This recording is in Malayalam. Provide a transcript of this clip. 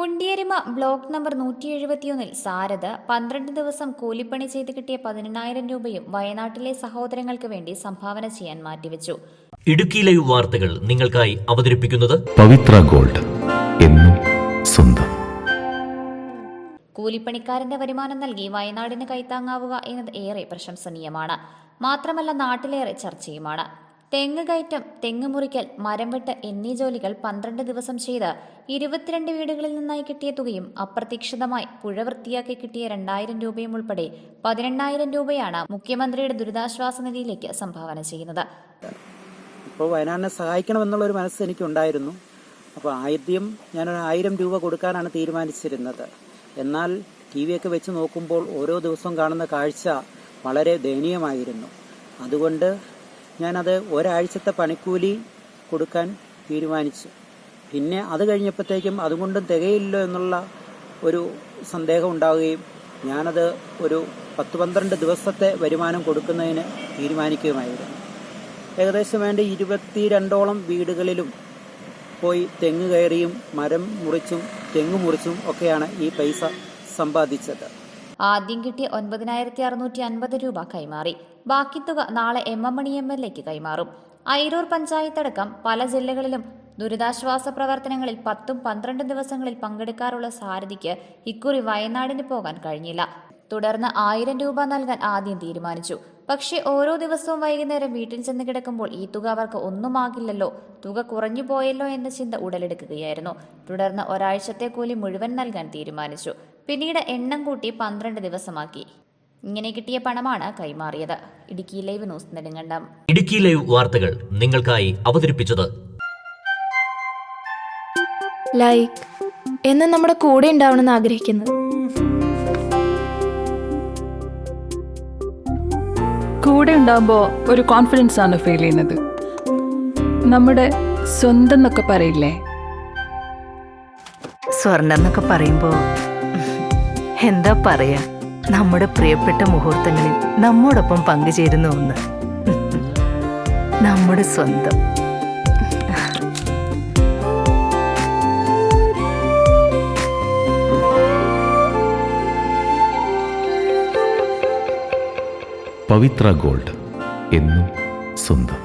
മുണ്ടിയരിമ ബ്ലോക്ക് നമ്പർ 171 സാരഥ് 12 ദിവസം കൂലിപ്പണി ചെയ്ത് കിട്ടിയ 18,000 രൂപയും വയനാട്ടിലെ സഹോദരങ്ങൾക്ക് വേണ്ടി സംഭാവന ചെയ്യാൻ മാറ്റിവെച്ചു. ഇടുക്കി ലൈവ് വാർത്തകൾ നിങ്ങൾക്കായി അവതരിപ്പിക്കുന്നത് പവിത്ര ഗോൾഡ്, എന്നും സ്വന്തം. കൂലിപ്പണിക്കാരന്റെ വരുമാനം നൽകി വയനാടിന് കൈത്താങ്ങാവുക എന്നത് ഏറെ പ്രശംസനീയമാണ്. മാത്രമല്ല നാട്ടിലേറെ ചർച്ചയുമാണ്. തെങ്ങ് കയറ്റം, തെങ്ങ് മുറിക്കൽ, മരം വെട്ട് എന്നീ ജോലികൾ 12 ദിവസം ചെയ്ത് 22 വീടുകളിൽ നിന്നായി കിട്ടിയ തുകയും അപ്രതീക്ഷിതമായി പുഴ വൃത്തിയാക്കി കിട്ടിയ 2,000 രൂപയും ഉൾപ്പെടെ 18,000 രൂപയാണ് മുഖ്യമന്ത്രിയുടെ ദുരിതാശ്വാസ നിധിയിലേക്ക് സംഭാവന ചെയ്യുന്നത്. ഇപ്പോൾ വയനാടിനെ സഹായിക്കണമെന്നുള്ളൊരു മനസ്സ് എനിക്കുണ്ടായിരുന്നു. അപ്പോൾ ആദ്യം ഞാനൊരു 1,000 രൂപ കൊടുക്കാനാണ് തീരുമാനിച്ചിരുന്നത്. എന്നാൽ ടി വിയൊക്കെ വെച്ച് നോക്കുമ്പോൾ ഓരോ ദിവസവും കാണുന്ന കാഴ്ച വളരെ ദയനീയമായിരുന്നു. അതുകൊണ്ട് ഞാനത് ഒരാഴ്ചത്തെ പണിക്കൂലി കൊടുക്കാൻ തീരുമാനിച്ചു. പിന്നെ അത് കഴിഞ്ഞപ്പോഴത്തേക്കും അതുകൊണ്ടും തികയില്ലോ എന്നുള്ള ഒരു സന്ദേഹം ഉണ്ടാവുകയും ഞാനത് ഒരു 10-12 ദിവസത്തെ വരുമാനം കൊടുക്കുന്നതിന് തീരുമാനിക്കുകയുമായിരുന്നു. ഏകദേശം വേണ്ട 22ഓളം വീടുകളിലും പോയി തെങ്ങ് കയറിയും മരം മുറിച്ചും തെങ്ങ് മുറിച്ചും ഒക്കെയാണ് ഈ പൈസ സമ്പാദിച്ചത്. ആദ്യം കിട്ടിയ 9,650 രൂപ കൈമാറി. ബാക്കി തുക നാളെ എം.എം. MLAക്ക് കൈമാറും. അയിരൂർ പഞ്ചായത്തടക്കം പല ജില്ലകളിലും ദുരിതാശ്വാസ പ്രവർത്തനങ്ങളിൽ 10-12 ദിവസങ്ങളിൽ പങ്കെടുക്കാറുള്ള സാരഥിക്ക് ഇക്കുറി വയനാടിന് പോകാൻ കഴിഞ്ഞില്ല. തുടർന്ന് 1,000 രൂപ നൽകാൻ ആദ്യം തീരുമാനിച്ചു. പക്ഷേ ഓരോ ദിവസവും വൈകുന്നേരം വീട്ടിൽ ചെന്ന് കിടക്കുമ്പോൾ ഈ തുക അവർക്ക് ഒന്നുമാകില്ലല്ലോ, തുക കുറഞ്ഞു പോയല്ലോ എന്ന ചിന്ത ഉടലെടുക്കുകയായിരുന്നു. തുടർന്ന് ഒരാഴ്ചത്തെ കൂലി മുഴുവൻ നൽകാൻ തീരുമാനിച്ചു. പിന്നീട് എണ്ണം കൂട്ടി 12 ദിവസമാക്കി. ഇങ്ങനെ കിട്ടിയ പണമാണ് കൈമാറിയത്. Idukki live news, Nedumkandam. Idukki live വാർത്തകൾ നിങ്ങൾക്കായി അവതരിപ്പിച്ചത് ലൈക്ക് എന്ന് നമ്മുടെ കൂടെ ഉണ്ടാവണമെന്ന് ആഗ്രഹിക്കുന്നത്. കൂടെ ഉണ്ടാകുമ്പോൾ ഒരു കോൺഫിഡൻസ് ആണ് ഫീൽ ചെയ്യുന്നത്. നമ്മുടെ സ്വന്തം എന്നൊക്കെ പറയില്ലേ, സ്വർണ്ണം എന്നൊക്കെ പറയുമ്പോൾ എന്താ പറയാ, നമ്മുടെ പ്രിയപ്പെട്ട മുഹൂർത്തങ്ങളിൽ നമ്മോടൊപ്പം പങ്കുചേരുന്ന ഒന്ന്, നമ്മുടെ സ്വന്തം. പവിത്ര ഗോൾഡ്, എന്നും സ്വന്തം.